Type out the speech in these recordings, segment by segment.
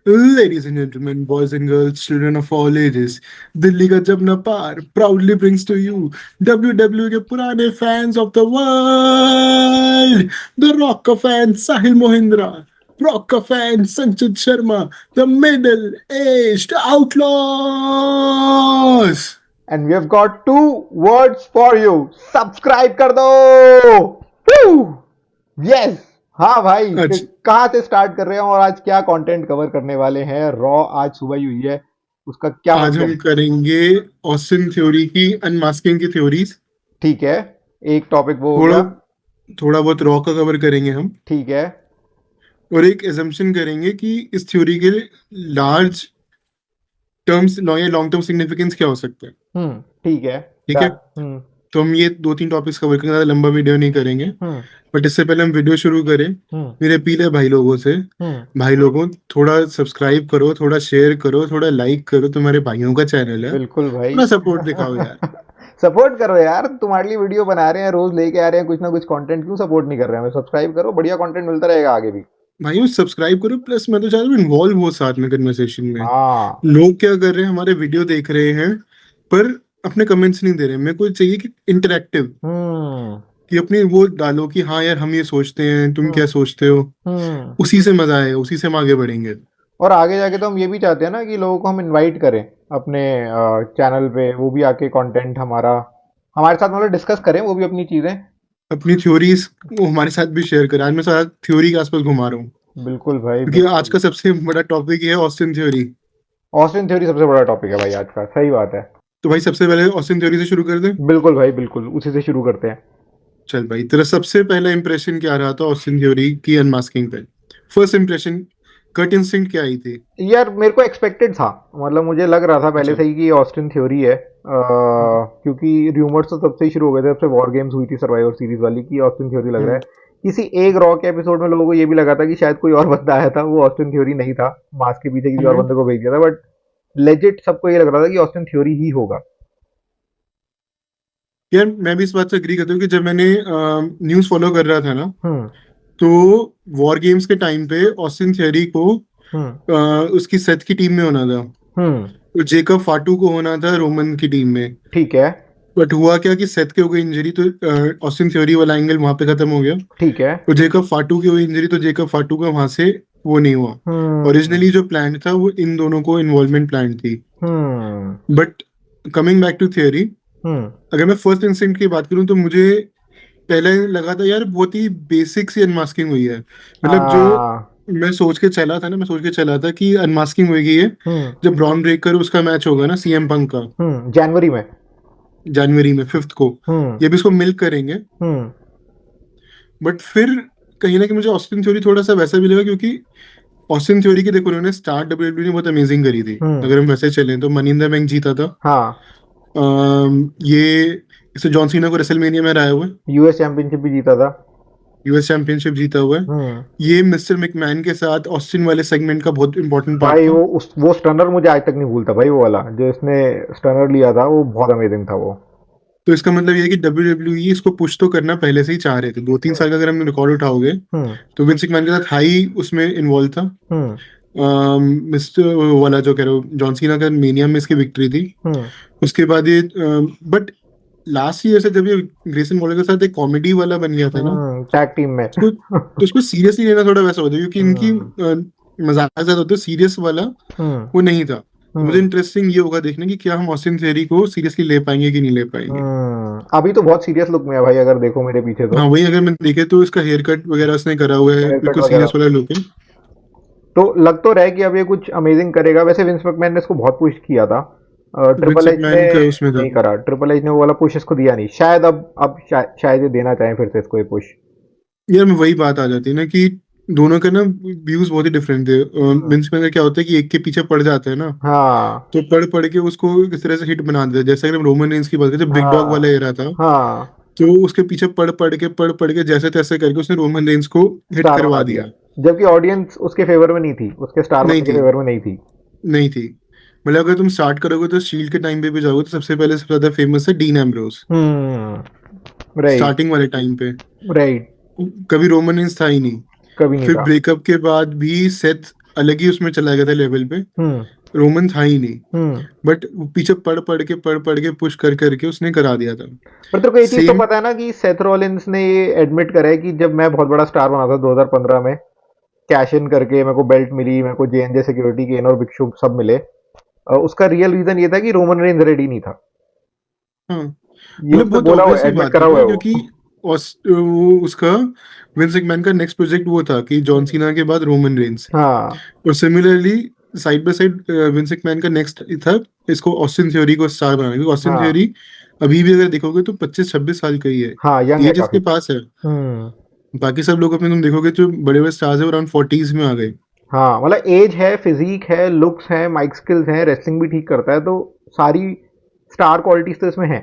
Ladies and gentlemen, boys and girls, children of all ages, Delhi का जब न पार proudly brings to you WWE के पुराने fans of the world, the Rock का fan साहिल Mahindra, Rock का fan संचित Sharma, the middle-aged outlaws. And we have got 2 words for you. Subscribe कर दो. Woo! Yes. हाँ भाई, अच्छा। कहाँ से स्टार्ट कर रहे हैं और आज क्या कंटेंट कवर करने वाले हैं? रॉ आज सुबह ही हुई है, उसका क्या आज हम मतलब? करेंगे ऑस्टिन थ्योरी की अनमास्किंग की थ्योरीज। ठीक है, एक टॉपिक वो हो थोड़ा गया। थोड़ा बहुत रॉ का कवर करेंगे हम, ठीक है, और एक एजम्पशन करेंगे कि इस थ्योरी के लार्ज टर्म्स या लॉन्ग टर्म सिग्निफिकेंस क्या हो सकता है। ठीक है, ठीक है, हम्म, तो हम ये 2-3 टॉपिक्स कवर करेंगे, ज़्यादा लंबा वीडियो नहीं करेंगे। हम्म, बट इससे पहले हम वीडियो शुरू करें, हम्म, मेरे अपील है भाई लोगों से, भाई लोगों थोड़ा सब्सक्राइब करो, थोड़ा शेयर करो, थोड़ा लाइक करो, तुम्हारे भाइयों का चैनल है, बिल्कुल भाई। थोड़ा सपोर्ट दिखाओ यार। सपोर्ट करो यार, तुम्हारे लिए वीडियो बना रहे हैं, रोज लेके आ रहे हैं कुछ ना कुछ कंटेंट, क्यों सपोर्ट नहीं कर रहे हैं? हमें सब्सक्राइब करो, बढ़िया कंटेंट मिलता रहेगा आगे भी। भाइयों सब्सक्राइब करो, प्लस मैं तो चाहता हूँ इन्वॉल्व हो साथ में कन्वर्सेशन में। हाँ, लोग क्या कर रहे हैं, हमारे वीडियो देख रहे हैं पर अपने कमेंट्स नहीं दे रहे। मेरे को चाहिए कि इंटरेक्टिव, हम्म, कि अपनी वो डालो कि हाँ यार हम ये सोचते हैं, तुम क्या हम्म, सोचते हो। हम्म। उसी से मजा आएगा, उसी से हम आगे बढ़ेंगे। और आगे जाके तो हम ये भी चाहते हैं ना कि लोगों को हम इनवाइट करें अपने चैनल पे, वो भी आके कंटेंट हमारा हमारे साथ मतलब डिस्कस करें, वो भी अपनी चीजें। अपनी थ्योरीज वो हमारे साथ भी शेयर करें। आज मैं सारा थ्योरी के आसपास घुमा रहा हूँ, बिल्कुल भाई, क्योंकि आज बिल्कुल। का सबसे बड़ा टॉपिक है ऑस्टिन थ्योरी। ऑस्टिन थ्योरी सबसे बड़ा टॉपिक है भाई आज का, सही बात है। तो भाई सबसे पहले ऑस्टिन थ्योरी से शुरू कर दे। बिल्कुल भाई, बिल्कुल, उसी से शुरू करते हैं। चल भाई, तेरा सबसे पहला इंप्रेशन क्या रहा था ऑस्टिन थ्योरी की अनमास्किंग पे? फर्स्ट इंप्रेशन, गट इंस्टिंक्ट क्या आई थी? यार मेरे को एक्सपेक्टेड था, मतलब मुझे लग रहा था पहले अच्छा। से ही कि ऑस्टिन थ्योरी है, क्योंकि र्यूमर्स तो तब से ही शुरू हो गए थे, जब से वॉर गेम्स हुई थी सर्वाइवर सीरीज वाली, की ऑस्टिन थ्योरी लग रहा हम्म। है। किसी एक रॉ के एपिसोड में लोगों को ये भी लगा था कि शायद कोई और बंदा आया था, वो ऑस्टिन थ्योरी नहीं था, मास्क के पीछे किसी और हम्म। बंदे को भेज दिया था, बट लेजिट सबको ये लग रहा था कि ऑस्टिन थ्योरी ही होगा। यार मैं भी इस बात से एग्री करता हूँ कि जब मैंने न्यूज़ फॉलो कर रहा था ना, हम्म, तो वॉर गेम्स के टाइम पे ऑस्टिन थियरी को हम्म, उसकी सेथ की टीम में होना था, हम्म। तो जेकब फाटू को होना था रोमन की टीम में। ठीक है, बट हुआ क्या कि सेथ के हो गई इंजरी, तो ऑस्टिन थ्योरी वाला एंगल वहां पे खत्म हो गया। ठीक है। तो जेकब फाटू की हुई इंजरी, तो जेकब फाटू का वहां से वो नहीं हुआ। हम्म, ओरिजिनली जो प्लान था वो इन दोनों को इन्वॉल्वमेंट प्लान थी। Hmm, but coming back to theory, hmm. अगर मैं फर्स्ट इंस्टिंक्ट की बात करूं तो मुझे पहले लगा था यार बहुत ही बेसिक सी अनमास्किंग हुई है। मतलब जो हाँ। मैं सोच के चला था कि अनमास्किंग होगी ये हम्म, जब ब्रॉन ब्रेकर उसका मैच होगा ना सीएम पंक का, जनवरी में। जनवरी में 5 को। हम्म, ये भी इसको मिल्क करेंगे। हम्म, बट फिर कहीं ना कहीं मुझे ऑस्टिन थ्योरी थोड़ा सा वैसा भी लगा, क्योंकि ऑस्टिन थ्योरी की देखो उन्होंने स्टार्ट डब्ल्यूडब्ल्यू ने बहुत अमेजिंग करी थी। हम्म। अगर हम वैसे चलें तो मनी इन द बैंक जीता था। हाँ, ये इससे जॉन सीना को रेसलमेनिया में हराया हुआ है। यूएस चैंपियनशिप भी जीता था। यूएस चैंपियनशिप जीता हुआ है। हम्म। ये मिस्टर मैकमैन के साथ ऑस्टिन वाले सेगमेंट का बहुत इंपॉर्टेंट पार्ट भाई था। वो स्टनर मुझे आज तक नहीं भूलता भाई, वो वाला जो इसने स्टनर लिया था, वो बहुत अमेजिंग था वो। तो इसका मतलब ये है कि डब्ल्यू डब्ल्यू ई इसको पुश तो करना पहले से ही चाह रहे थे। 2-3 साल का अगर हम रिकॉर्ड उठाओगे हम्म, तो विंस मैकमैन के साथ हाई उसमें इन्वॉल्व था। हम्म, मिस्टर वाला जो कह रहे हो जॉन सीना का मेनिया में इसकी विक्ट्री थी। हम्म, उसके बाद ये बट लास्ट ईयर से जब ये ग्रेसन वॉलर के साथ एक कॉमेडी वाला बन गया था ना, टैग टीम में। उसको तो उसको सीरियसली लेना थोड़ा वैसा होता है, क्योंकि इनकी हम्म, मजाक ज्यादा होता है, सीरियस वाला हम्म, वो नहीं था। तो मुझे हम्म, इंटरेस्टिंग ये होगा देखने की क्या हम ऑस्टिन थियरी को सीरियसली ले पाएंगे कि नहीं ले पाएंगे। अभी तो बहुत सीरियस लुक में है भाई, अगर देखो मेरे पीछे तो। हाँ वही, अगर मैं देखे तो इसका हेयर कट वगैरह उसने करा हुआ है, हेयर कट बिल्कुल वगैरह, सीरियस वाला लुक है। तो लग तो रहा है कि अब ये कुछ अमेजिंग करेगा। वैसे विंस मैकमैन ने इसको बहुत पुश किया था, विंस ट्रिपल एच ने मैकमैन का उसमें था। नहीं करा, ट्रिपल एच ने वो वाला पुश इसको दिया नहीं, शायद अब शायद ये देना चाहें फिर से इसको ये पुश। यार मैं वही बात आ जाती है ना कि दोनों का ना व्यूज बहुत ही डिफरेंट थे। हम्म, विंस मैकमैन का क्या होता है कि एक के पीछे पड़ जाते हैं ना, हाँ, तो पढ़ पढ़ के उसको किस तरह से हिट बना देते हैं। जैसे अगर हम रोमन रेंस की बात करें, जब बिग डॉग वाला हाँ, एरा था, हाँ। तो उसके पीछे पढ़ पढ़ के जैसे तैसे करके उसने रोमन रेंस को हिट स्टार बना करवा दिया, दिया। जबकि ऑडियंस उसके फेवर में नहीं थी, उसके स्टार नहीं बनने के थी, फेवर में नहीं थी। नहीं थी। मतलब अगर तुम स्टार्ट करोगे तो शील्ड के टाइम पे भी जाओगे तो सबसे पहले सबसे ज्यादा फेमस है डीन एम्ब्रोस, राइट, स्टार्टिंग वाले टाइम पे। राइट। कभी रोमन रेंस था ही नहीं। कभी नहीं फिर था। ब्रेकअप के बाद भी सेथ अलग ही उसमें चला गया था लेवल पे, हम्म रोमन था ही नहीं, हम्म बट पीछे पढ़ पढ़ के पुश कर करके उसने करा दिया था। पर तेरे को ये चीज तो सेम। पता है ना कि सेथ रॉलिंस ने ये एडमिट करा है कि जब मैं बहुत बड़ा स्टार बना था 2015 में, कैश इन करके मेरे को बेल्ट मिली, मेरे को जेएनजे सिक्योरिटी गेन और बिग शू सब मिले, उसका रियल रीजन ये था कि रोमन रेंज रेडी नहीं था। हाँ, ये मतलब उसने बहुत बोला हुआ ऑब्वियस है, सी एडमिट बात करा है हुआ ना, है वो। क्योंकि वो उसका विंस मैकमैन का नेक्स्ट प्रोजेक्ट वो था कि जॉन सीना के बाद रोमन रेंस। हाँ और similarly side by side Vince McMahon का नेक्स्ट था इसको ऑस्टिन थ्योरी को स्टार बनाने, क्योंकि ऑस्टिन हाँ थ्योरी अभी भी अगर देखोगे तो 25-26 साल का ही है, हाँ, यंग है एज काफी। इसके पास है। हम्म। बाकी सब लोग अपने तुम देखोगे जो बड़े बड़े स्टार्स है अराउंड 40s में आ गए। हाँ मतलब एज है, फिजिक है, लुक्स है, माइक स्किल्स हैं, रेसलिंग भी ठीक करता है, तो सारी स्टार क्वालिटीज तो इसमें है,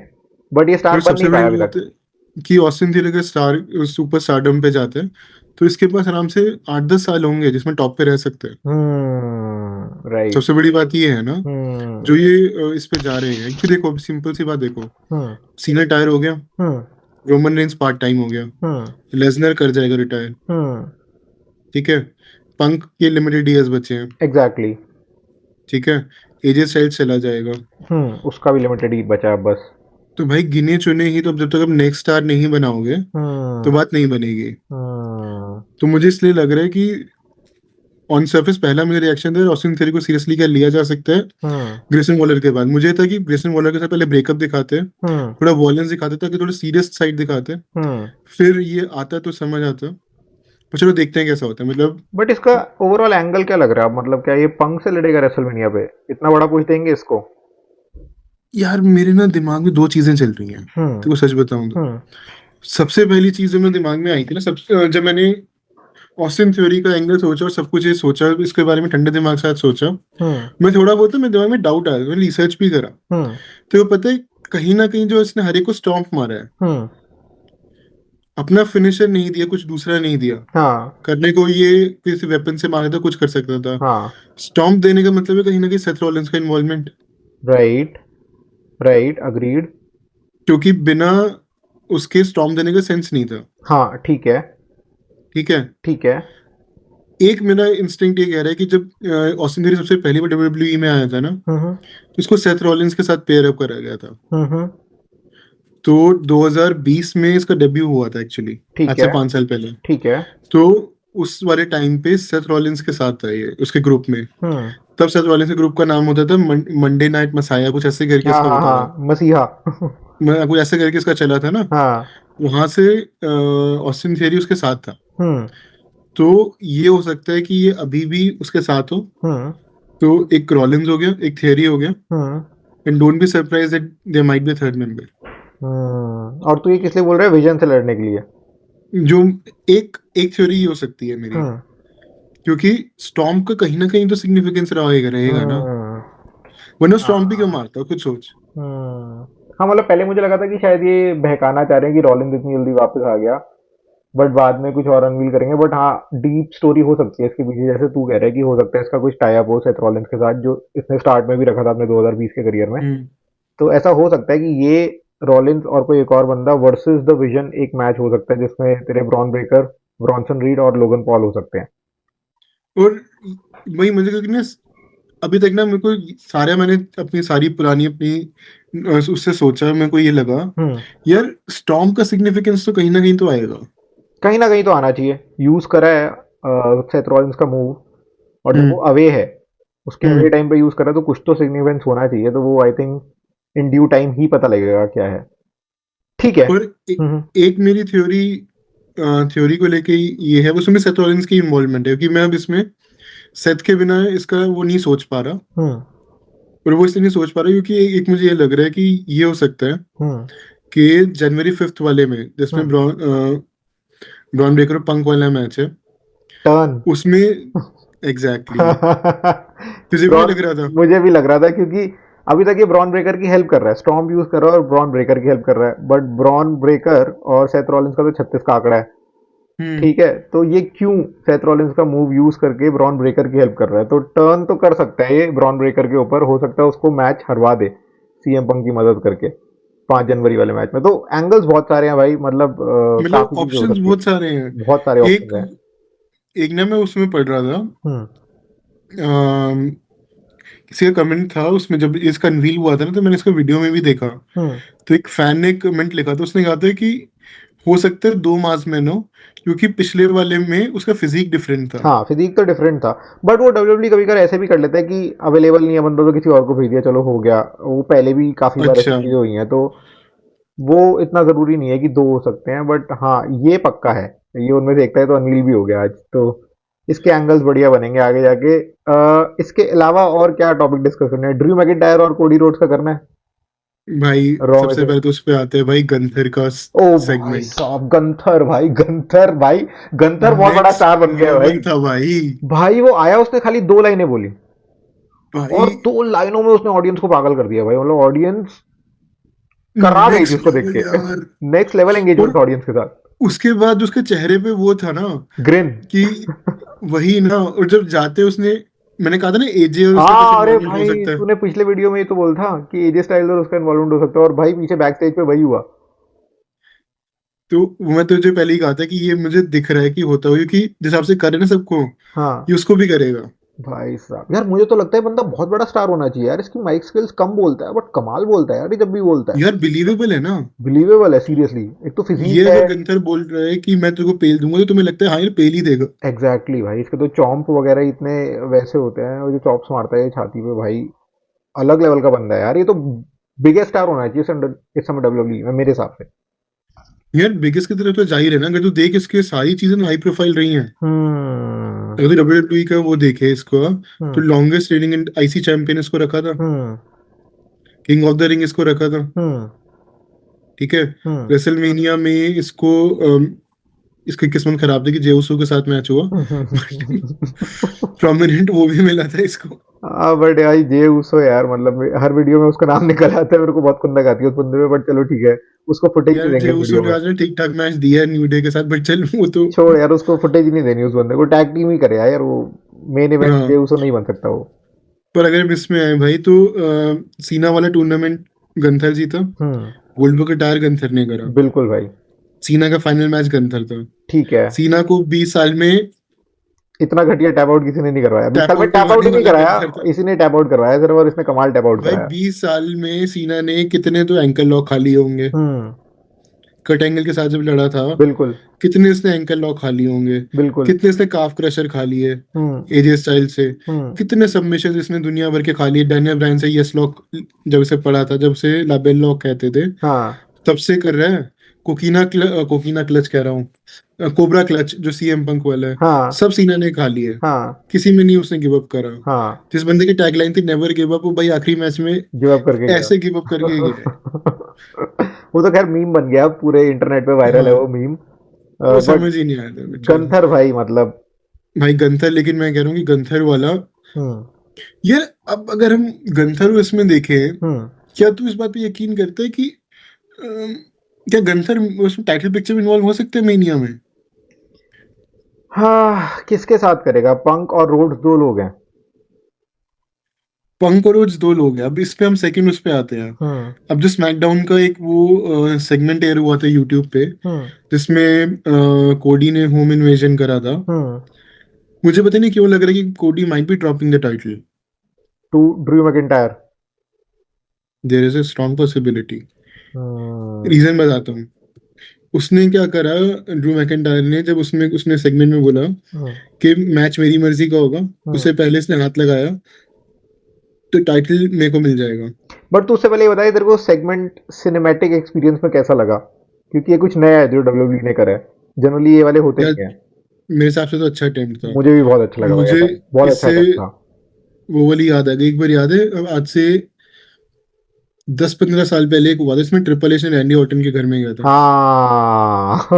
बट ये स्टार और बन नहीं सबसे पाया बड़ी अभी बात तक। है कि ऑस्टिन थियरी अगर स्टार सुपर स्टारडम पे जाते हैं तो इसके पास आराम से 8-10 साल होंगे जिसमें टॉप पे रह सकते हैं। राइट। सबसे बड़ी बात ये है ना, हम्म जो ये इस पे जा रहे हैं कि देखो सिंपल सी बात देखो, हम्म सीना टायर हो गया, हम्म रोमन रेंस पार्ट टाइम हो गया, हम्म लेजनर कर जाएगा रिटायर, हम्म ठीक है, पंक के लिमिटेड ईयर्स बचे हैं, एग्जैक्टली। ठीक है, एजे स्टाइल्स चला जाएगा। उसका भी लिमिटेड ही बचा है बस। तो भाई गिने चुने ही, तो अब जब तक अब नेक्स्ट स्टार नहीं बनाओगे तो हम्म बात नहीं बनेगी। हम्म तो मुझे इसलिए लग रहा है कि ऑन सरफेस पहला मेरा रिएक्शन था ऑस्टिन थ्योरी को सीरियसली क्या लिया जा सकता है हम्म ग्रेसन वॉलर के बाद। मुझे था कि ग्रेसन वॉलर के साथ पहले ब्रेकअप दिखाते हैं, हम्म थोड़ा वॉयलेंस दिखाते ताकि थोड़ा सीरियस साइड दिखाते हैं, हम्म फिर ये आता तो समझ आता। पर चलो देखते हैं कैसा होता है, मतलब। बट इसका ओवरऑल एंगल क्या लग रहा है? मतलब क्या ये पंक से लड़ेगा रेसलमेनिया पे? इतना बड़ा कुछ देंगे इसको? यार मेरे ना दिमाग में दो चीजें चल रही हैं, हम्म तेरे को सच बताऊं तो। हम्म सबसे पहली चीज जो मेरे दिमाग में आई थी ना, जब मैंने ऑस्टिन थ्योरी का एंगल सोचा और सब कुछ ये सोचा, इसके बारे में ठंडे दिमाग के साथ सोचा, हम्म मैं थोड़ा बहुत मेरे दिमाग में डाउट आया, मैंने रिसर्च भी करा। हम्म तो वो पता है, कहीं ना कहीं जो इसने हर एक को स्टॉम्प मारा है, हम्म अपना फिनिशर नहीं दिया, कुछ दूसरा नहीं दिया हाँ करने को, ये किसी वेपन से मारा था, कुछ कर सकता था। हाँ स्टॉम्प देने का मतलब है कहीं ना कहीं सेथ रॉलिंस का इन्वॉल्वमेंट, राइट राइट अग्रीड। क्योंकि बिना उसके स्टॉम्प देने का सेंस नहीं था। हाँ ठीक है। ठीक है। ठीक है। एक मेरा इंस्टिंक्ट ये कह रहा है कि जब ऑस्टिन थियरी सबसे पहली बार डब्ल्यूडब्ल्यूई में आया था ना, हम्म तो इसको सेथ रॉलिंस के साथ पेयर अप करा गया था। हम्म। तो 2020 में इसका डेब्यू हुआ था एक्चुअली, आज ठीक से है। 5 साल पहले। ठीक है। तो उस वाले टाइम पे सेथ रॉलिंस के साथ था ये उसके ग्रुप में। हम्म। तब सेथ रॉलिंस के ग्रुप का नाम होता था मंडे नाइट मसाया, कुछ ऐसे करके हाँ इसका हाँ होता था। हाँ, मसीहा। कुछ ऐसे करके इसका चला था ना। हाँ। वहां से ऑस्टिन थियरी उसके साथ था। हम्म तो ये हो सकता है कि ये अभी भी उसके साथ हो। हम्म तो एक रॉलिंस हो गया, एक थियरी हो गया, hmm and don't be surprise that there might be third member. और तू ये किस लिए बोल रहा है? विजन से लड़ने के लिए? जो एक एक थ्योरी ही हो सकती है मेरी, हम्म क्योंकि स्टॉर्म का कहीं ना कहीं तो सिग्निफिकेंस रहेगा रहेगा ना, हम्म वरना स्टॉर्म भी क्यों हाँ मारता, खुद सोच। हम्म। हाँ मतलब पहले मुझे लगा था कि शायद ये बहकाना चाह रहे हैं कि रॉलिंस इतनी जल्दी वापस आ गया, बट बाद में कुछ और अनवील करेंगे। बट हाँ, डीप स्टोरी हो सकती है इसके पीछे, जैसे तू कह रहा है कि हो सकता है इसका कुछ टाई अप हो सेथ रॉलिंस के साथ, जो इसने स्टार्ट में भी रखा था अपने 2020 के करियर में। हम्म। तो ऐसा हो सकता है कि ये रॉलिंस और कोई एक और बंदा वर्सेस द विजन एक मैच हो सकता है, जिसमें तेरे ब्रॉन ब्रेकर, ब्रॉनसन रीड और लोगन पॉल हो सकते हैं। और वही मुझे, क्योंकि ना अभी तक ना मेरे को सारे, मैंने अपनी सारी पुरानी अपनी उससे सोचा, मेरे को ये लगा हम्म। यार स्टॉर्म का सिग्निफिकेंस तो कहीं ना कहीं तो आएगा। कहीं ना कहीं तो आना चाहिए। यूज करा है सेथ रॉलिंस का मूव, और जब वो हम्म। अवे है, उसके अवे हम्म। टाइम पे यूज करा, तो कुछ तो सिग्निफिकेंस होना चाहिए। तो वो I think in due time ही पता लगेगा क्या है। ठीक है। और हम्म एक मेरी थ्योरी थ्योरी को लेके ये है, उसमें सेथ रॉलिंस की इन्वॉल्वमेंट है, क्योंकि मैं अब इसमें सेथ के बिना इसका वो नहीं सोच पा रहा। हम्म और वो इसलिए नहीं सोच पा रहा क्योंकि एक मुझे ये लग रहा है कि ये हो सकता है हम्म कि जनवरी 5 वाले में जिसमें हम्म। ब्रॉन ब्रेकर और पंक वाला मैच है, टर्न। उसमें एग्जैक्टली तुझे भी ब्रॉन, लग रहा था। मुझे भी लग रहा था क्योंकि अभी तक ये ब्रॉन ब्रेकर की हेल्प कर रहा है, स्टॉर्म यूज कर रहा है और ब्रॉन ब्रेकर की हेल्प कर रहा है, बट ब्रॉन ब्रेकर और सेथ रॉलिंस का तो 36 का आंकड़ा है। हम्म। ठीक है, तो ये क्यों सेथ रॉलिंस का मूव यूज करके ब्रॉन ब्रेकर की हेल्प कर रहा है? तो टर्न तो कर सकता है ये ब्रॉन ब्रेकर के ऊपर, हो सकता है उसको मैच हरवा दे सीएम पंक की मदद करके 5 जनवरी वाले मैच में। तो एंगल्स बहुत सारे हैं भाई, मतलब मतलब काफी चीजें हो ऑप्शंस सकती है। बहुत सारे हैं। बहुत सारे एक ऑप्शन हैं। एक ना मैं उसमें पढ़ रहा था हम्म अम, किसी का कमेंट था उसमें, जब इसका अनवील हुआ था ना, तो मैंने इसका वीडियो में भी देखा। हम्म। तो एक फैन ने कमेंट लिखा था, उसने कहा था कि हो सकता है 2 मास मैन हो, क्योंकि पिछले वाले में उसका फिजिक डिफरेंट था। हाँ, फिजिक तो डिफरेंट था, बट वो डब्ल्यूडब्ल्यू कभी कभी ऐसे भी कर लेता है कि अवेलेबल नहीं है बंदा तो किसी और को भेज दिया, चलो हो गया। वो पहले भी काफी बार ऐसी अच्छा। चीजें हुई हैं, तो वो इतना जरूरी नहीं है कि दो हो सकते हैं, बट हाँ ये पक्का है। ये उनमें से एक था, तो अनिल भी हो गया आज तो। इसके एंगल्स बढ़िया बनेंगे आगे जाके। इसके अलावा और क्या टॉपिक डिस्कस करना है? ड्रू मैकिंटायर और कोडी रोड्स का करना है भाई रॉ में सबसे से? पहले तो उस पे आते हैं भाई गंथर का ओ भाई सेगमेंट। साहब, गंथर भाई, गंथर भाई, गंथर बहुत बड़ा नेक्स्ट स्टार बन गया है भाई। लेवल था भाई। भाई वो आया, उसने खाली 2 लाइनें बोली भाई और 2 लाइनों में उसने ऑडियंस को पागल कर दिया भाई, मतलब ऑडियंस करा गई थी नेक्स्ट उसको देख लेवल के। यार। नेक्स्ट लेवल एंगेजमेंट और था ऑडियंस के साथ। उसके बाद उसके चेहरे पे वो था ना ग्रिन। कि वही ना, और जब जाते उसने, मैंने कहा था ना एजे और उसका कुछ हाँ अरे इन्वॉल्वमेंट हो भाई, सकता है। तूने पिछले वीडियो में ही तो बोला था कि एजे स्टाइल्स और उसका इन्वॉल्वमेंट हो सकता है, और भाई पीछे बैक स्टेज पे वही हुआ। तो मैं तुझे पहले ही कहा था कि ये मुझे दिख रहा है कि होता हुआ, क्योंकि जिस हिसाब से करे ना सबको, हाँ ये उसको भी करेगा। भाई साहब, यार मुझे तो लगता है बंदा बहुत बड़ा स्टार होना चाहिए यार। इसकी माइक स्किल्स कम बोलता है बट कमाल बोलता है यार, ये जब भी बोलता है। यार बिलीवेबल है ना। बिलीवेबल है सीरियसली। एक तो ये फिजिक है। अगर गंथर बोल रहा है कि मैं तुझको पेल दूंगा, तो तुम्हें लगता है हाँ ये पेल ही देगा। एग्जैक्टली भाई, इसके तो चॉम्प वगैरह इतने वैसे होते हैं, और जो चॉप्स मारता है ये छाती पे भाई, अलग लेवल का बंदा है यार ये तो। बिगेस्ट स्टार होना चाहिए इस समय डब्ल्यूडब्ल्यू में मेरे हिसाब से। यार बिगेस्ट की तरफ तो जा ही रहे ना, अगर तू देख इसके सारी चीजें हाई प्रोफाइल रही हैं। हम्म। अगर तू डब्ल्यू का वो देखे इसको, तो हम्म। लॉन्गेस्ट रेनिंग आईसी चैंपियन इसको रखा था। हम्म। किंग ऑफ द रिंग इसको रखा था। हम्म। ठीक है। हम्म। रेसलमेनिया में इसको इसकी किस्मत खराब थी कि जेउसो के साथ मैच हुआ। प्रोमिनेंट वो भी मिला था इसको। हाँ बट भाई जे उसो यार, मतलब हर वीडियो में उसका नाम निकल आता है, मेरे को बहुत खुंदक आती है उस बंदे में, बट चलो ठीक है। उसको फुटेज नहीं यार देंगे इस जेउसो वीडियो ने में। आज ठीक ठाक मैच दिया है न्यू डे के साथ, बट चल वो तो। छोड़ यार, उसको फुटेज नहीं देनी उस बंदे को, टैग टीम ही करे यार वो। मेन इवेंट जे हाँ, उसो नहीं बन सकता वो। पर अगर हम इसमें आए भाई, तो सीना वाला टूर्नामेंट गंथर जीता। हम्म। गोल्ड का टायर गंथर ने करा। बिल्कुल भाई। सीना का फाइनल मैच गंथर था। ठीक है। सीना को 20 साल में इतना घटिया टैप आउट किसी ने नहीं करवाया 20 साल टैप में, आउट टैप आउट करवाने ही नहीं वाला कराया। गंथर था। इसी ने टैप आउट करवाया सिर्फ, और इसने कमाल टैप आउट भाई कराया। 20 साल में सीना ने कितने तो एंकल लॉक खा लिए होंगे। हम्म। कट एंगल के साथ जब लड़ा था, बिल्कुल। कितने इसने एंकल लॉक खा लिए होंगे। बिल्कुल। कितने इसने काफ क्रशर खा लिए हम्म। एजे स्टाइल से। हम्म। कितने सबमिशन इसने दुनिया भर के खा लिए डैनियल ब्रायन से, यस लॉक जब इसे पड़ा था, जब से लाबेल लॉक कहते थे, हाँ। तब से कर रहा है। कोकीना क्लच कह रहा हूँ, कोबरा क्लच जो सीएम पंक वाला है, हाँ। सब सीना ने खा लिए। हाँ। किसी में नहीं उसने गिव अप करा। हाँ। जिस बंदे की टैगलाइन थी नेवर गिव अप, वो भाई आखिरी मैच में गिव अप करके गया। ऐसे गिव अप करके गया है। वो तो खैर मीम बन गया, पूरे इंटरनेट पे वायरल है हाँ, वो मीम। वो बट समझ ही नहीं आया था मुझे। गंथर भाई मतलब। भाई गंथर, लेकिन मैं कह रहा हूँ कि गंथर वाला, हम्म। यार अब अगर हम गंथर को इसमें देखें, हम्म। क्या तू इस बात पे यकीन करता है कि अम, क्या गंथर उसमें टाइटल पिक्चर में इन्वॉल्व हो सकते हैं मेनिया में? हाँ, किसके साथ करेगा? पंक और रोड्स 2 लोग हैं। पंक और रोज 2 लोग हैं। अब इस पे हम सेकंड उस पे आते हैं। हम्म। अब जो स्मैकडाउन का एक वो सेगमेंट एयर हुआ था यूट्यूब पे, हम्म। जिसमें कोडी ने होम इन्वेजन करा था। हम्म। मुझे पता नहीं क्यों लग रहा है कि Cody might be dropping the title. To Drew McIntyre. There is a strong possibility. Hmm. Reason बताता हूँ। उसने क्या करा, ड्रू मैकिंटायर ने, जब उसमें उसने सेगमेंट में बोला हम्म। कि मैच मेरी मर्जी का होगा, हम्म। उससे पहले इसने हाथ लगाया तो टाइटल मेरे को मिल जाएगा। बट तू उससे पहले ये बताइए, तेरे को सेगमेंट सिनेमैटिक एक्सपीरियंस में कैसा लगा? क्योंकि ये कुछ नया है जो डब्ल्यूडब्ल्यू ने करा है। जनरली ये वाले होते यार नहीं है। मेरे हिसाब से तो अच्छा अटेम्प्ट था। मुझे भी बहुत अच्छा लगा भाई मुझे ऐसा। बहुत अच्छा इससे अटेम्प्ट था। वो वाली याद आ गई, एक बार याद है, अब आज से 10-15 साल पहले एक हुआ था, इसमें ट्रिपल एच ने रैंडी ऑर्टन के घर में गया था। हाँ।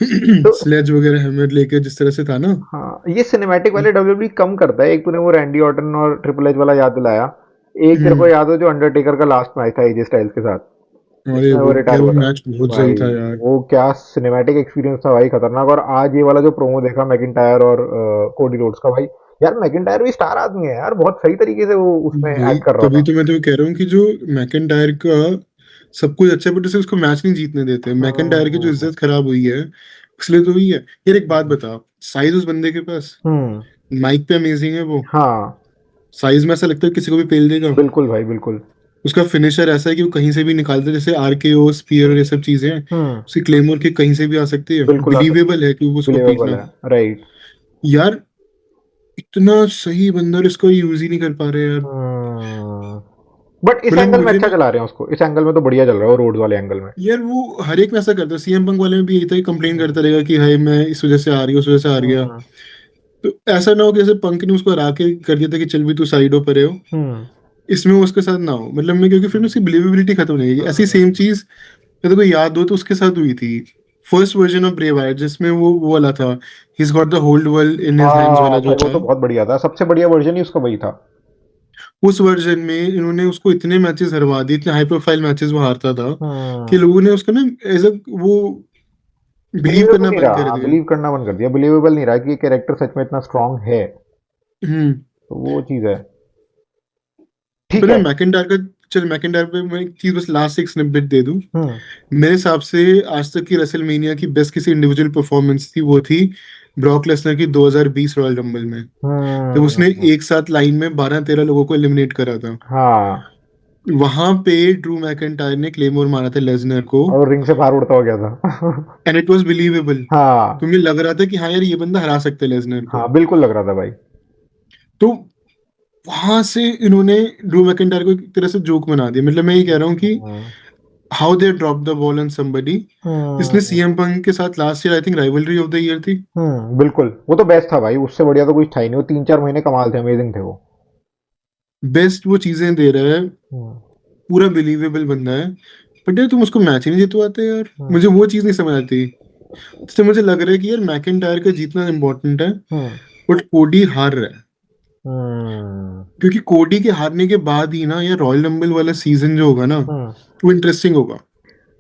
तो स्लेज वगैरह हेमर लेके जिस तरह से था ना। हाँ, ये सिनेमैटिक वाले डब्ल्यूडब्ल्यू कम करता है। एक तूने वो रैंडी ऑर्टन और ट्रिपल एच वाला याद दिलाया। एक तेरे को हम्म। याद हो जो अंडरटेकर का लास्ट मैच था एजे स्टाइल्स के साथ, अरे जिसमें वो वो रिटायर यार, वो हुआ था। मैच बहुत सही भाई था यार। वो क्या सिनेमैटिक एक्सपीरियंस था भाई, खतरनाक। और आज ये वाला जो प्रोमो देखा मैकिंटायर और कोडी रोड्स का भाई, यार मैकिंटायर भी स्टार आदमी है यार, बहुत सही तरीके से वो उसमें भाई एक्ट कर रहा तभी था। तो मैं तो कह रहा हूँ कि जो मैकइंटायर का सब कुछ अच्छा है, बट उसे उसको मैच नहीं जीतने देते। मैकइंटायर की जो हम्म। इज्जत खराब हुई है, इसलिए तो हुई है। यार एक बात बता, साइज उस बंदे के पास, हम्म। माइक पे अमेजिंग है वो। हाँ साइज में ऐसा लगता है किसी को भी पेल देगा। बिल्कुल भाई बिल्कुल। उसका फिनिशर ऐसा है कि वो कहीं से भी निकालता है, जैसे आरकेओ स्पीयर और ये सब चीजें हैं, हम्म। उसकी क्लेमर की कहीं से भी आ सकती है, बिल्कुल आ सकता, बिलीवेबल है कि वो उसको बिलीवेबल पीटना। है। राइट। यार इतना सही बंदा और इसको यूज ही नहीं कर पा रहे यार। हम्म। बट इस मतलब एंगल में मुझे अच्छा ना, चला रहे हैं उसको, इस एंगल में तो बढ़िया चल रहा है वो, रोड वाले एंगल में। यार वो हर एक में ऐसा करता है, सीएम पंक वाले में भी यही था, कंप्लेन हम्म। करता रहेगा कि हाय मैं इस वजह से आ रही हूँ उस वजह से हार गया। हम्म। तो ऐसा ना हो कि जैसे पंक ने उसको हरा के कर दिया था कि चल भी तू साइड हो परे हो, हम्म। इसमें वो उसके साथ ना हो, मतलब मैं, क्योंकि फिर उसकी बिलीवेबिलिटी खत्म हो जाएगी। ऐसी सेम हम्म। चीज अगर कोई याद हो तो उसके साथ हुई थी first version of brave heart, जिसमें वो वाला था, he got the hold world in his hands वाला हाँ जो भाई वो था। तो बहुत बढ़िया था, सबसे बढ़िया वर्जन ही उसका वही था। उस वर्जन में इन्होंने उसको इतने मैचेस हरवा दिए, इतने हाई प्रोफाइल मैचेस वो हारता था कि हम्म। लोगों ने उसको ना एज अ वो बिलीव बिलीवेबल करना नहीं बंद रहा, कर हाँ दिया। बिलीव करना बंद कर दिया, बिलीवेबल नहीं रहा कि ये कैरेक्टर सच में इतना स्ट्रांग है। हम्म। तो वो चीज है। ठीक पता है। है मैकेंडार का, चल मैकेंडार पे मैं एक चीज बस लास्ट एक स्निपेट दे दूं। हम्म। मेरे हिसाब से आज तक की रेसलमेनिया की बेस्ट किसी इंडिविजुअल परफॉर्मेंस थी, वो थी ब्रॉक लेसनर की 2020 रॉयल रंबल में, जब उसने हम्म। एक साथ लाइन में 12-13 लोगों को एलिमिनेट करा था। हाँ। वहां पे ड्रू मैकेंटायर ने क्लेमोर मारा था लेसनर को, और रिंग से बाहर उड़ता हो गया था। एंड इट वाज बिलीवेबल, हाँ। क्योंकि लग रहा था कि हाँ यार ये बंदा हरा सकता है लेसनर को। हाँ बिल्कुल लग रहा था भाई। तो वहां से इन्होंने ड्रू मैकेंटायर को एक तरह से जोक बना दिया। मतलब मैं ये कह रहा हूँ कि hmm. How they drop the ball on somebody. इसने हम्म। सीएम पंक के साथ last year I think rivalry of the year थी। बिल्कुल वो तो बेस्ट था भाई, उससे बढ़िया तो कुछ था ही नहीं, वो 3-4 महीने कमाल थे, अमेजिंग थे वो। बेस्ट वो चीजें दे रहा है, हम्म। पूरा बिलीवेबल बंदा है। बट यार तुम उसको मैच ही नहीं जितवाते यार, हम्म। मुझे वो चीज नहीं समझ आती। इससे मुझे लग रहा है कि यार मैकेंटायर का जीतना इंपॉर्टेंट है, हम्म। बट कोडी हार रहा है। हम्म। क्योंकि कोडी के हारने के बाद ही ना यार रॉयल रंबल वाला सीजन जो होगा ना, हम्म। वो इंटरेस्टिंग होगा।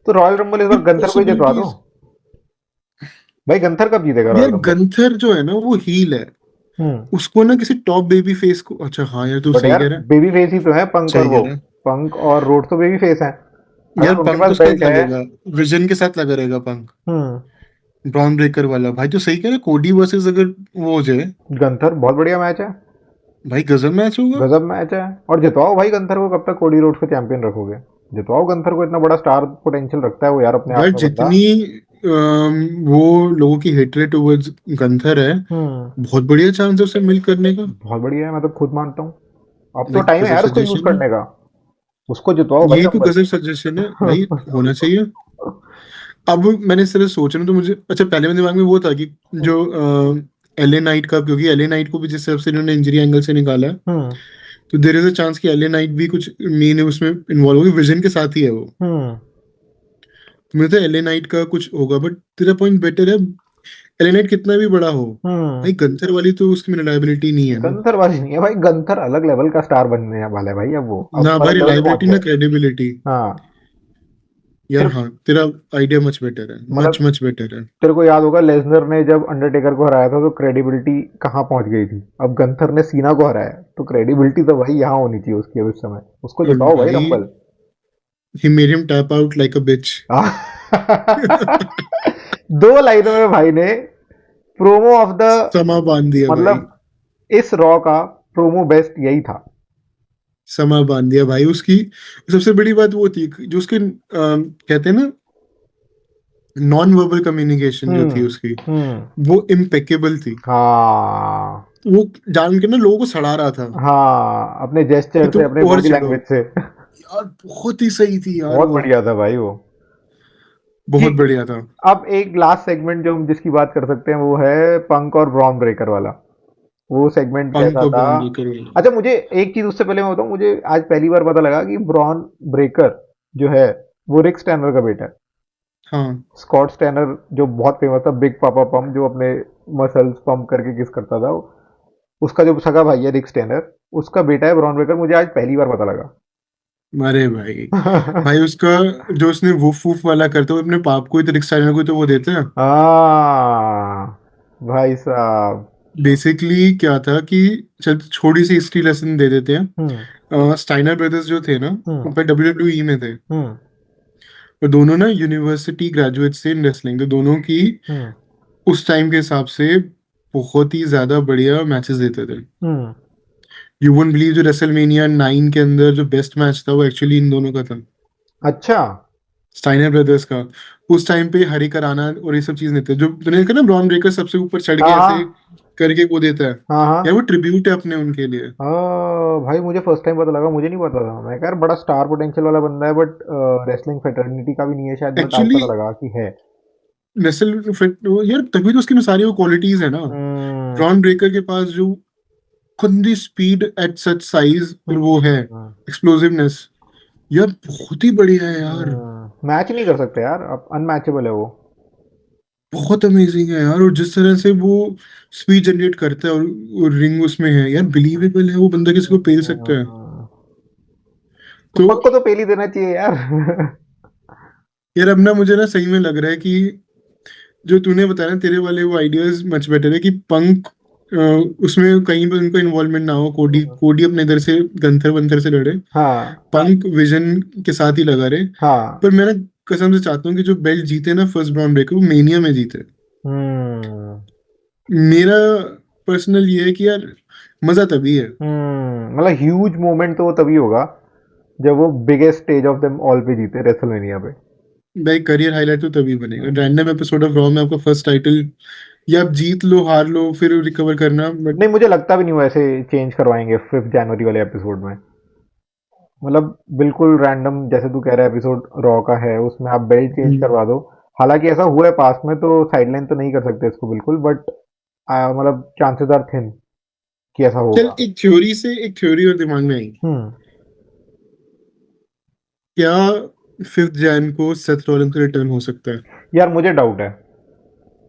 तो रॉयल रंबल इस कि बार गंथर को ही जितवा दो। पॉसिबिलिटीज, भाई गंथर कब जीतेगा यार रॉयल रंबल? गंथर जो है ना वो हील है, हम्म। उसको ना किसी टॉप बेबी फेस को, अच्छा हाँ यार तू बट सही यार कह रहा है। बेबी फेस ही तो है पंक, और सही वो कह रहा है। पंक और रोड तो बेबी फेस हैं। यार अगर उनके पंक पास उसके साथ बेल्ट है। लगेगा, विजन के साथ लगा रहेगा पंक, हम्म। ब्रॉन ब्रेकर वाला। भाई तो सही कह रहा है, कोडी वर्सेस अगर वो हो जाए, गंथर बहुत बढ़िया मैच है। भाई गजब मैच होगा। गजब मैच है। और जितवाओ भाई गंथर को, कब तक कोडी रोड्स को चैंपियन रखोगे? जितवाओ गंथर को, इतना बड़ा स्टार पोटेंशियल रखता है वो यार अपने आप यार में बंदा। जितनी वो लोगों की हेटरेट टुवर्ड्स गंथर है, हम्म। बहुत बढ़िया चांस है उसे मिल करने का। बहुत बढ़िया है, मैं तो खुद मानता हूँ। अब तो लाइक टाइम है गजब यार उसको यूज सजेशन है, करने का। उसको जितवाओ भाई यही तो रंबल। गजब सजेशन है भाई, होना चाहिए। अब मैंने इस तरह सोच रहा हूँ तो मुझे, अच्छा पहले मेरे दिमाग में वो था कि जो एलए नाइट का, क्योंकि एलए नाइट को भी जिस हिसाब से इन्होंने इंजरी एंगल से निकाला है, हम्म। तो देर इज अ चांस कि एलए नाइट भी कुछ मेन उसमें इन्वॉल्व होगी, विजन के साथ ही है वो। हम्म। तो मुझे एलए नाइट का कुछ होगा, बट तेरा पॉइंट बेटर है। एलए नाइट कितना भी बड़ा हो, हम्म। भाई गंथर वाली तो उसकी रिलायबिलिटी नहीं है ना। गंथर बाजी नहीं है भाई, गंथर अलग लेवल का स्टार बनने वाला है भाई, अब वो ना अब भाई अलग लेवल पे पहुंच रिलायबिलिटी गया ना है। क्रेडिबिलिटी। हाँ। यार फिर हाँ तेरा आइडिया मच बेटर है, मच मतलब मच बेटर है। तेरे को याद होगा लेसनर ने जब अंडरटेकर को हराया था तो क्रेडिबिलिटी कहाँ पहुंच गई थी, अब गंथर ने सीना को हराया तो क्रेडिबिलिटी तो भाई यहाँ होनी चाहिए उसकी अब इस समय। उसको और जिताओ भाई भाई rumble. He made him tap out like a bitch. दो लाइनों में भाई ने प्रोमो ऑफ द, समा बांध दिया भाई, मतलब इस रॉ का प्रोमो बेस्ट यही था। समा बांध दिया भाई उसकी। सबसे बड़ी बात वो थी जो उसके कहते हैं ना, नॉन वर्बल कम्युनिकेशन जो थी हम्म। उसकी, हम्म। वो इम्पेकेबल थी। हाँ। वो जान के ना लोगों को सड़ा रहा था हाँ अपने कि जेस्चर से, तुम अपने और बॉडी चढ़ो। लैंग्वेज से। यार बहुत ही सही थी यार बहुत वो, बढ़िया था भाई वो। बहुत ठीक। बढ़िया था। अब एक लास्ट सेगमेंट जो हम जिसकी बात कर सकते हैं वो है पंक और ब्रॉन ब्रेकर वाला। वो सेगमेंट पंक कैसा और था? ब्रॉन ब्रेकर वाला। अच्छा मुझे एक चीज उससे पहले मैं बताऊं, मुझे आज पहली बार पता लगा कि ब्रॉन ब्रेकर जो है वो रिक स्टैनर का बेटा है। हाँ स्कॉट स्टैनर जो बहुत फेमस था, बिग पापा पंप, जो अपने मसल्स पंप करके किस करता था, उसका जो सगा भाई है रिक स्टैनर, उसका बेटा है ब्रॉन ब्रेकर, मुझे आज पहली बार पता लगा। अरे भाई, भाई उसका जो उसने वुफ वुफ वाला करते हुए अपने पाप को ही तो रिक स्टाइनर को ही तो वो देते हैं। हाँ भाई साहब। बेसिकली क्या था कि, चल छोटी सी हिस्ट्री लेसन दे देते हम्म। हैं। स्टाइनर ब्रदर्स जो थे ना, हम्म। वो पे डब्ल्यू में थे, हम्म। और दोनों ना यूनिवर्सिटी ग्रेजुएट्स थे इन रेसलिंग, तो दोनों की हम्म। उस टाइम के हिसाब से बहुत ही ज्यादा बढ़िया मैचेस देते थे। हम्म। यू वोंट बिलीव, जो रेसलमेनिया 9 के अंदर जो बेस्ट मैच था वो एक्चुअली इन दोनों का था, अच्छा। स्टाइनर ब्रदर्स का। उस टाइम पे हरी कराना और ये सब चीज नहीं थे। जो तूने देखा ना, ब्रॉन ब्रेकर सबसे ऊपर चढ़ के हाँ ऐसे हाँ करके वो देता है, हाँ या हाँ। वो ट्रिब्यूट है अपने उनके लिए। भाई मुझे फर्स्ट टाइम पता लगा, मुझे नहीं पता था। मैं कह यार बड़ा स्टार पोटेंशियल वाला बंदा है, बट रेसलिंग फेटर्निटी का भी नहीं है शायद, बट आज एक्चुअली पता लगा कि है। नेसल यार, तभी तो उसकी में सारी वो क्वालिटीज है ना। हम्म ब्रॉन ब्रेकर के पास जो खुंदी स्पीड एट सच साइज और वो है हम्म एक्सप्लोसिवनेस, यार बहुत ही बढ़िया है यार। मैच नहीं कर सकते यार, अब अनमैचेबल है वो। बहुत अमेजिंग है यार। और जिस तरह से वो स्पीड जनरेट करता है और रिंग उसमें है यार, बिलीवेबल है। वो बंदा किसी को पेल सकता है। तो तो पक को तो पेल ही देना चाहिए यार। यार अब ना मुझे ना सही में लग रहा है कि जो तूने बताया ना, तेरे वाले वो आइडियाज मच बेटर है, कि पंक उसमें कहीं पर उनका इन्वॉल्वमेंट ना हो। कोडी कोडी अपने इधर से गंथर वंथर से लड़े, हाँ पंक विजन के साथ ही लगा रहे। हाँ। पर मैं ना कसम से चाहता हूँ कि जो बेल्ट जीते ना फर्स्ट ब्राउन ब्रेकर, वो मेनिया में जीते। हम्म मेरा पर्सनल ये है कि यार मजा तभी है मतलब ह्यूज मोमेंट तो वो तभी होगा जब वो biggest stage of them all पे जीते, रेसलमेनिया पे। भाई। करियर हाईलाइट तो तभी बनेगा। रैंडम एपिसोड ऑफ रॉ में आपका फर्स्ट टाइटल, या आप जीत लो हार लो फिर रिकवर करना, बट नहीं, मुझे लगता भी नहीं वो ऐसे चेंज करवाएंगे 5 जनवरी वाले एपिसोड में। मतलब बिल्कुल रैंडम, जैसे तू कह रहा है एपिसोड रॉ का है, उसमें आप बेल्ट चेंज करवा दो। हालांकि ऐसा हुआ है पास्ट में, तो साइडलाइन तो नहीं कर सकते इसको बिल्कुल, बट मतलब चांसेस आर थिन कि ऐसा चल होगा। एक थ्योरी और दिमाग में आई। हम्म। क्या 5 जैन को सेथ रॉलिंस का रिटर्न हो सकता है? यार मुझे डाउट है।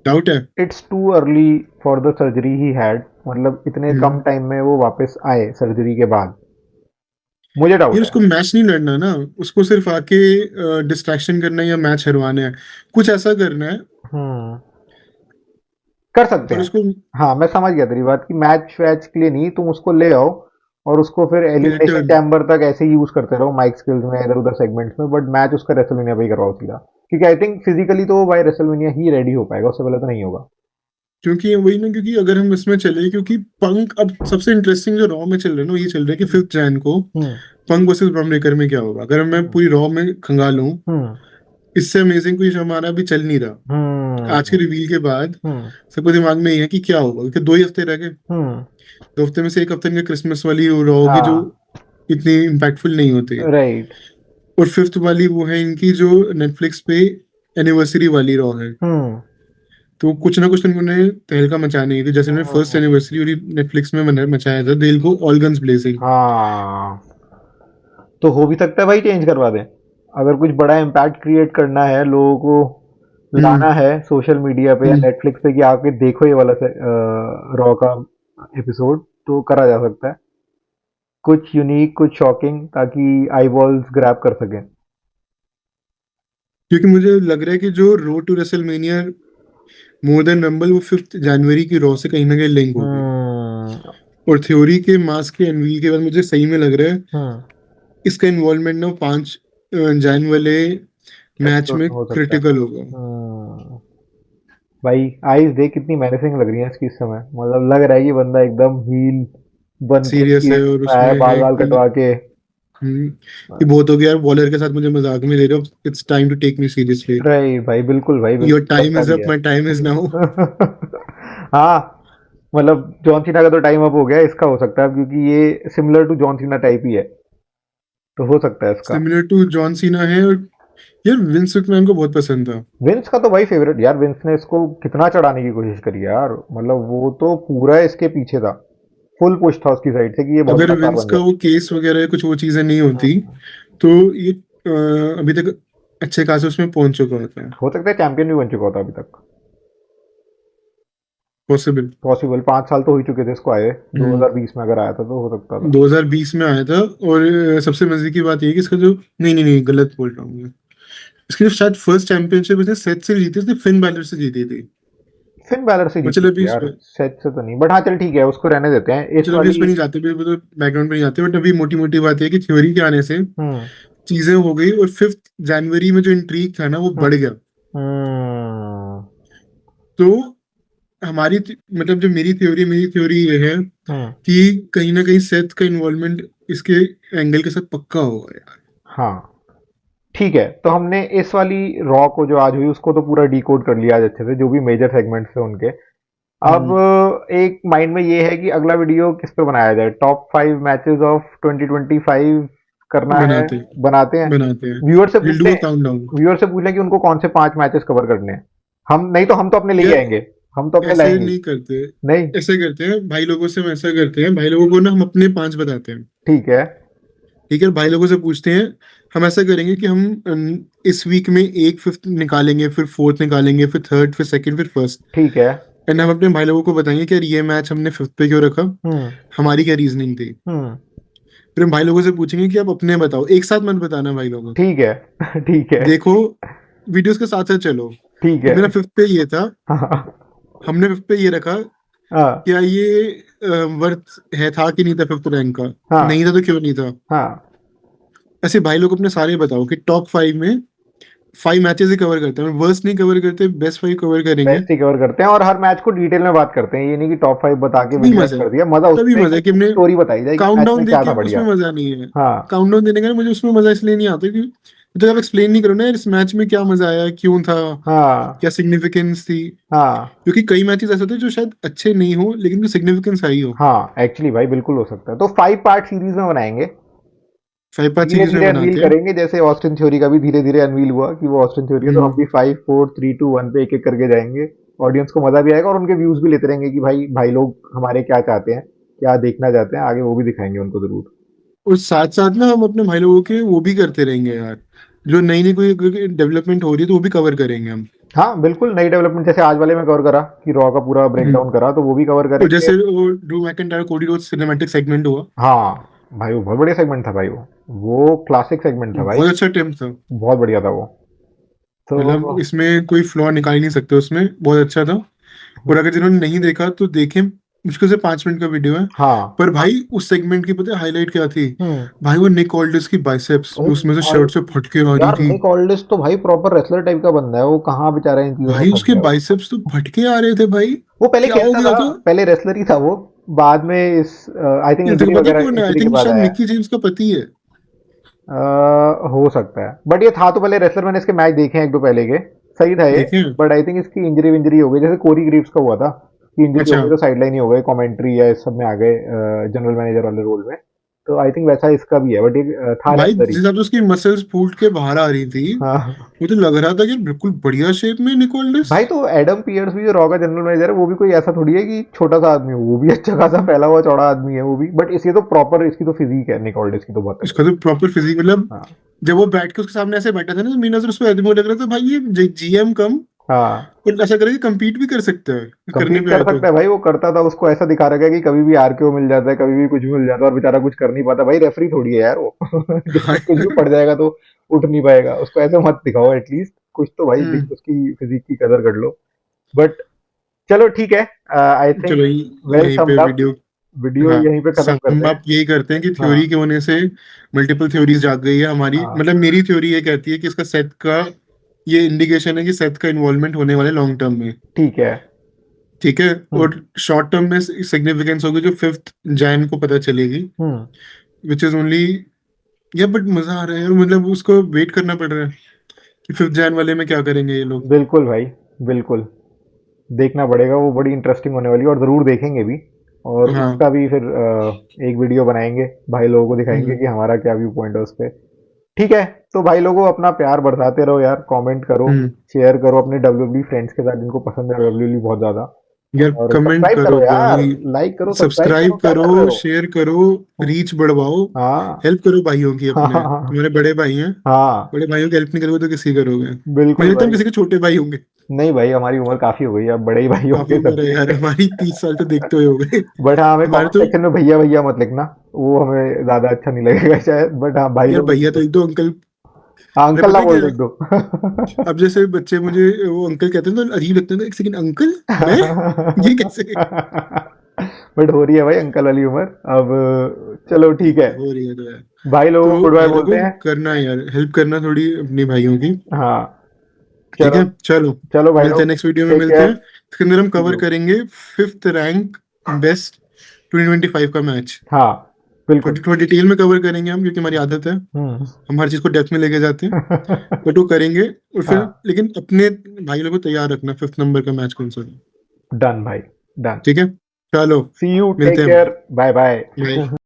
डाउट है। It's too early for the surgery he had, मतलब इतने कम हम्म। टाइम में वो वापस आए सर्जरी के बाद। मुझे यार डाउट है। उसको मैच नहीं लड़ना ना, उसको सिर्फ आके डिस्ट्रैक्शन करना है या मैच हरवाना है, कुछ ऐसा करना है। हम्म कर सकते और हैं। उसको हाँ, मैं समझ गया तेरी बात कि मैच वैच के लिए नहीं, तुम उसको ले आओ और उसको फिर एलिमिनेशन रिटर्न। चैम्बर तक ऐसे ही यूज करते रहो, माइक स्किल्स में इधर उधर सेगमेंट्स में, बट मैच उसका रेसलमेनिया पे ही करवाओ सीधा। क्योंकि आई थिंक फिजिकली तो वो बाय रेसलमेनिया ही रेडी हो पाएगा, उससे पहले तो नहीं होगा। क्योंकि वही ना, क्योंकि अगर हम इसमें चले, क्योंकि पंक अब सबसे इंटरेस्टिंग जो रॉ में चल रहा है ना, ये चल रहा है कि 5 जैन को हम्म पंक वर्सेस ब्रॉन ब्रेकर में क्या होगा। अगर मैं हम्म पूरी रॉ में खंगाल लूं, हम्म इससे अमेजिंग कोई हमारा अभी चल नहीं रहा। आज के हम्म रिवील के बाद हम्म सबको दिमाग में ये है कि क्या होगा, क्योंकि 2 ही हफ्ते रह गए। हम्म 2 हफ्ते में से एक हफ्ते इनके क्रिसमस वाली रॉ होगी, जो हाँ इतनी इम्पैक्टफुल नहीं होती। राइट। और 5th वाली वो है इनकी, जो नेटफ्लिक्स पे एनिवर्सरी वाली रॉ है। हम्म तो कुछ ना कुछ तो उन्होंने तहलका मचाने की, जैसे उन्होंने फर्स्ट हम्म, एनिवर्सरी और नेटफ्लिक्स में मचाया था, दिल को ऑल गन्स ब्लेजिंग। हाँ तो हो भी सकता है भाई चेंज करवा दें। अगर कुछ बड़ा इम्पैक्ट क्रिएट करना है, लोगों को हम्म। लाना है सोशल मीडिया पे या हम्म। नेटफ्लिक्स पे कि आके देखो ये वाला रॉ का एपिसोड, तो करा जा सकता है कुछ यूनिक, कुछ शॉकिंग, ताकि आई बॉल्स ग्रैब कर सकें। क्योंकि मुझे लग रहा है कि जो road to WrestleMania more than Rumble, वो 5 जनवरी की रॉ से कहीं ना कहीं लिंक होगी। हम्म और थ्योरी के मास के अनवील के बाद मुझे सही में लग रहा है हम्म इसका इन्वॉल्वमेंट ना 5 जैन वाले मैच एपिसोड में में हो सकता है। क्रिटिकल होगा। भाई आईज देख कितनी मैनेजिंग लग रही है इसकी इस समय, मतलब लग रहा है कि बंदा एकदम हील बन के सीरियस है, और आया उसमें है, बाल है बाल कि कटवा के। कि बहुत हो गया यार, वॉलर के साथ मुझे मजाक में ले रहे हो, it's time to take me seriously. भाई योर बिल्कुल टाइम लगता इज भी अप, है। My time is now. हाँ, मतलब जॉन सीना का तो टाइम अप हो गया, इसका हो सकता है अब, क्योंकि ये similar to John Cena type ही है, तो हो सकता है इसका। सिमिलर टू जॉन सीना है। और यार विंस मैन को बहुत पसंद था। विंस का तो भाई फेवरेट यार, विंस ने इसको कितना चढ़ाने की कोशिश करी है यार, मतलब वो तो पूरा इसके पीछे था, फुल पुश था उसकी साइड से कि ये बहुत अगर बड़ा स्टार विंस बन का जाए। वो केस वगैरह कुछ वो चीजें नहीं होती, तो ये अभी तक अच्छे खासे उसमें पहुंच चुका होता है। हो सकता है चैंपियन भी बन चुका होता अभी तक। पॉसिबल। पॉसिबल, 5 साल तो हो ही चुके थे इसको आए, 2020 में अगर आया था तो हो सकता था। 2020 में आया था। और सबसे मजे की बात ये है कि इसका जो, नहीं नहीं नहीं, गलत बोल रहा हूँ मैं। इसकी जो शायद फर्स्ट चैंपियनशिप इसने सेथ से जीती, इसने फिन बैलर से जीती थी। फिन बैलर से जीती मतलब थी अभी यार, सेट से तो नहीं, बट हाँ चल ठीक है, उसको रहने देते हैं इस चलो अभी इस वाली। पे नहीं जाते, भी वो तो बैकग्राउंड पे नहीं जाते, बट अभी मोटी मोटी बात है कि थ्योरी के आने से हम्म चीजें हो गई। और 5 जनवरी में जो इंट्रीग था ना, वो हम्म बढ़ गया। हम्म तो मतलब जो मेरी थ्योरी ये है हम्म। कि कहीं ना कहीं सेथ का इन्वॉल्वमेंट इसके एंगल के साथ पक्का होगा यार। हाँ, ठीक है, तो हमने इस वाली रॉ को जो आज हुई उसको तो पूरा डिकोड कर लिया आज अच्छे से, जो भी मेजर सेगमेंट्स थे उनके। अब हम्म, एक माइंड में ये है कि अगला वीडियो किस पे बनाया जाए, टॉप 5 मैचेस ऑफ 2025 करना है, बनाते बनाते हैं। बनाते हैं। व्यूअर से विल पूछते डू अ हैं, काउंटडाउन। व्यूअर से पूछ लें कि उनको कौन से 5 मैचेस कवर करने हैं। हम नहीं तो हम तो अपने ले ही यार आएंगे, हम तो अपने ऐसे लाएंगे ही। नहीं करते, नहीं, ऐसे करते हैं भाई लोगों से, हम ऐसा करते हैं भाई लोगों को ना हम अपने 5 बताते हैं। ठीक है, ठीक है, भाई लोगों से पूछते हैं। हम ऐसा करेंगे कि हम इस वीक में एक फिफ्थ निकालेंगे, फिर फोर्थ निकालेंगे, फिर थर्ड, फिर सेकंड, फिर फर्स्ट। ठीक है। एंड हम अपने भाई लोगों को बताएंगे कि यार ये मैच हमने फिफ्थ पे क्यों रखा, हुँ, हमारी क्या रीजनिंग थी। हुँ, फिर हम भाई लोगों से पूछेंगे कि आप अपने बताओ, एक साथ मत बताना भाई लोगों। ठीक है, ठीक है, देखो, वीडियोस के साथ साथ चलो। ठीक कि है। मेरा फिफ्थ पे ये था, हाँ, हमने फिफ्थ पे ये रखा, हाँ, क्या ये वर्थ है था कि नहीं था फिफ्थ रैंक का। हाँ, नहीं था तो क्यों नहीं था। हाँ। ऐसे भाई लोग अपने सारे बताओ कि टॉप 5 में 5 मैचेस ही कवर करते हैं, वर्स्ट नहीं कवर करते, बेस्ट 5 कवर करेंगे। बेस्ट ही कवर करते हैं और हर मैच को डिटेल में बात करते हैं। ये नहीं कि टॉप 5 बता के तभी विजुअलाइज़ मजा है, कर दिया। मज़ा तभी उसमें है मजा कि है कि हमने स्टोरी बताई जाए कि मैच काउंटडाउन में दे क्या के था उसमें बढ़िया। मजा नहीं है। हाँ, काउंटडाउन देने का ना मुझे उसमें मजा इसलिए नहीं आता कि जब आप एक्सप्लेन नहीं करो ना यार इस मैच में क्या मजा आया, क्यों था, हाँ, क्या सिग्निफिकेंस थी। हाँ, क्योंकि कई मैचेस ऐसे होते हैं जो शायद अच्छे नहीं हो लेकिन उनकी सिग्निफिकेंस आई हो। हाँ, एक्चुअली भाई बिल्कुल हो सकता है। तो 5 पार्ट सीरीज़ में बनाएँगे। 5 पार्ट सीरीज में धीरे-धीरे अनवील बनाते हैं। करेंगे, जैसे ऑस्टिन थ्योरी का भी धीरे-धीरे अनवील हुआ कि वो ऑस्टिन थ्योरी है, तो हम हम्म। भी 5, 4, 3, 2, 1 पे एक-एक करके जाएँगे। ऑडियंस को मज़ा भी आएगा और उनके व्यूज़ भी लेते रहेंगे कि भाई भाई लोग हमारे क्या चाहते हैं, क्या देखना चाहते हैं, आगे वो भी दिखाएँगे उनको ज़रूर। और साथ साथ ना हम अपने भाई लोगों के वो भी करते रहेंगे यार, जो नई नई कोई डेवलपमेंट हो रही है तो वो भी कवर करेंगे हम। हाँ, बिल्कुल नई डेवलपमेंट जैसे आज वाले में कवर करा कि रॉ का पूरा हम्म। ब्रेकडाउन करा, तो वो भी कवर और करेंगे। जैसे वो Drew McIntyre Cody Rhodes cinematic segment हुआ, हाँ, भाई वो बहुत बढ़िया सेगमेंट था भाई वो। वो क्लासिक सेगमेंट था भाई, बहुत अच्छा टेम्प था। बहुत बढ़िया था वो। मतलब तो इसमें कोई फ्लॉ निकाल ही नहीं सकते, उसमें बहुत अच्छा था। और अगर जिन्होंने नहीं देखा तो देखें, मुश्किल से 5 मिनट का वीडियो है। हाँ, पर भाई उस सेगमेंट की पता है हाईलाइट क्या थी? हुँ। भाई वो निक ऑल्डर्स की बाइसेप्स अरे जो उसमें से भाई, शर्ट से फटके आ रही यार थी। निक ऑल्डिस तो भाई प्रॉपर रेसलर टाइप का बंदा है, वो कहाँ बेचारा इन चीज़ों में भाई फँस उसके गया वो। बाइसेप्स तो फटके आ रहे थे भाई। वो पहले क्या हो खेलता गया था, था? पहले रेसलर ही था वो, बाद में इस आई थिंक ये तेरे इंजरी को पता है वगैरह कौन है? आई इंजरी के थिंक बाद शायद आया है। मिक्की जेम्स का पति है। हो सकता है, बट ये था तो पहले रेसलर, मैंने इसके मैच देखे हैं एक दो पहले के, सही था ये। देखे हैं? बट आई थिंक इसकी इंजरी विंजरी हो गई, जैसे कोरी ग्रीव्स का हुआ था कि इंजरी हो अच्छा गई तो साइड लाइन ही हो गए, कमेंट्री या इस सब में आ गए जनरल मैनेजर वाले रोल में। तो आई थिंक वैसा इसका भी है, बट ये था भाई, रेसलर जिस ही। हिसाब से उसकी मसल्स फूट के बाहर आ रही थी, हाँ, मुझे लग रहा था कि बिल्कुल बढ़िया शेप में निकोल्डिस। भाई तो एडम पियर्स भी जो रॉ का जनरल मैनेजर है वो भी कोई ऐसा थोड़ी है कि छोटा सा आदमी हो, वो भी अच्छा खासा फैला हुआ चौड़ा आदमी है वो भी, बट इसकी तो प्रॉपर, इसकी तो फिजिक है निकोल्डिस की तो बहुत तगड़ी। इसका तो प्रॉपर फिजिक, मतलब हाँ, जब वो बैठ के उसके सामने ऐसे बैठा था ना तो मेरी नजर उस पर आदमी को लग रहा था भाई ये जीएम कम, हाँ, और ऐसा करके compete भी कर सकता है करने कम्पीट पे कर आए तो। सकता है भाई, वो करता था, उसको ऐसा दिखा रखा है कि कभी भी आरकेओ मिल जाता है, कभी भी कुछ भी मिल जाता है और बेचारा कुछ कर नहीं पाता। भाई रेफरी थोड़ी है यार वो कि हाँ। कुछ भी पड़ जाएगा तो उठ नहीं पाएगा, उसको ऐसे मत दिखाओ, एटलीस्ट कुछ तो भाई हम्म। उसकी फिजिक की कदर कर लो। बट चलो ठीक है, आई थिंक चलो वेल यहीं पे समड अप। वीडियो। वीडियो हाँ, यहीं पे खत्म सम करते हैं। अप यही करते हैं कि हाँ, थ्योरी के होने से मल्टीपल थ्योरीज जाग गई है हमारी, हाँ, मतलब मेरी थ्योरी ये कहती है कि इसका सेथ का, ये इंडिकेशन है कि सेथ का इन्वॉल्वमेंट होने वाला है लॉन्ग टर्म में। ठीक है। ठीक है। हम्म, और शॉर्ट टर्म में सिग्निफिकेंस होगी जो 5th जैन को पता चलेगी, हम्म, विच इज ओनली। या बट मजा आ रहा है यार, मतलब उसको वेट करना पड़ रहा है कि 5th जैन वाले में क्या करेंगे ये लोग। बिल्कुल भाई, बिल्कुल देखना पड़ेगा, वो बड़ी इंटरेस्टिंग होने वाली है और ज़रूर देखेंगे भी। और हाँ। उसका भी फिर एक वीडियो बनाएंगे, भाई लोगों को दिखाएंगे हम्म। कि हमारा क्या व्यू पॉइंट है उस पे। ठीक है, तो भाई लोगों अपना प्यार बढ़ाते रहो यार, कमेंट करो, हम्म। शेयर करो अपने डब्ल्यूडब्ल्यू फ्रेंड्स के साथ जिनको पसंद है डब्ल्यूडब्ल्यू बहुत ज़्यादा। यार और कमेंट सब्सक्राइब करो करो यार, भाई, लाइक करो, सब्सक्राइब करो, सब्सक्राइब क्या करो, कर रहे हो? शेयर करो, हम्म, रीच बढ़वाओ। हाँ, हेल्प करो भाइयों की हाँ, अपने, हाँ, तुम्हारे बड़े भाई हैं। हाँ, बड़े भाइयों की हेल्प नहीं करोगे तो किसी करोगे? मुझे बिल्कुल लगता है हम भाई। किसी के छोटे भाई होंगे। नहीं भाई, हमारी उम्र काफ़ी हो गई है, अब बड़े ही भाई काफी होंगे उम्र है यार सबकी। हमारी, 30 साल तो देखते हुए हो गए। बट हाँ, हमें हमारे कमेंट तो, सेक्शन में भैया भैया मत लिखना, वो हमें ज़्यादा अच्छा नहीं लगेगा शायद, बट हाँ भाई यार लोग लिख भैया तो दो। एक दो अंकल। हाँ, अरे अंकल ना पता है बोल क्या, लिख दो। अब जैसे बच्चे मुझे वो अंकल कहते हैं तो अजीब लगता है, तो एक सेकंड अंकल, मैं, ये कैसे? बट हो रही है भाई अंकल वाली उम्र अब। चलो ठीक है, हो रही है तो यार। भाई लोगों को तो गुड बाय भाई बोलते लोगों को हैं। करना है यार, हेल्प करना थोड़ी अपनी भाइयों की। हाँ, ठीक चलो है, चलो चलो भाई मिलते हैं लोग, नेक्स्ट वीडियो में, टेक मिलते हैं। केयर। इसके अंदर हम सी कवर यू। करेंगे 5th रैंक बेस्ट 2025 का मैच। हाँ बिल्कुल। थोड़ी थोड़ी डिटेल में कवर करेंगे हम, क्योंकि हमारी आदत है, हम्म। हम हर चीज को डेप्थ में लेके जाते हैं। बट वो करेंगे। और फिर हाँ लेकिन अपने भाई लोगों को तैयार रखना 5th नंबर का मैच कौन सा है। डन भाई, डन। ठीक है, चलो सी यू, मिलते टेक हैं केयर, बाय बाय। भाई।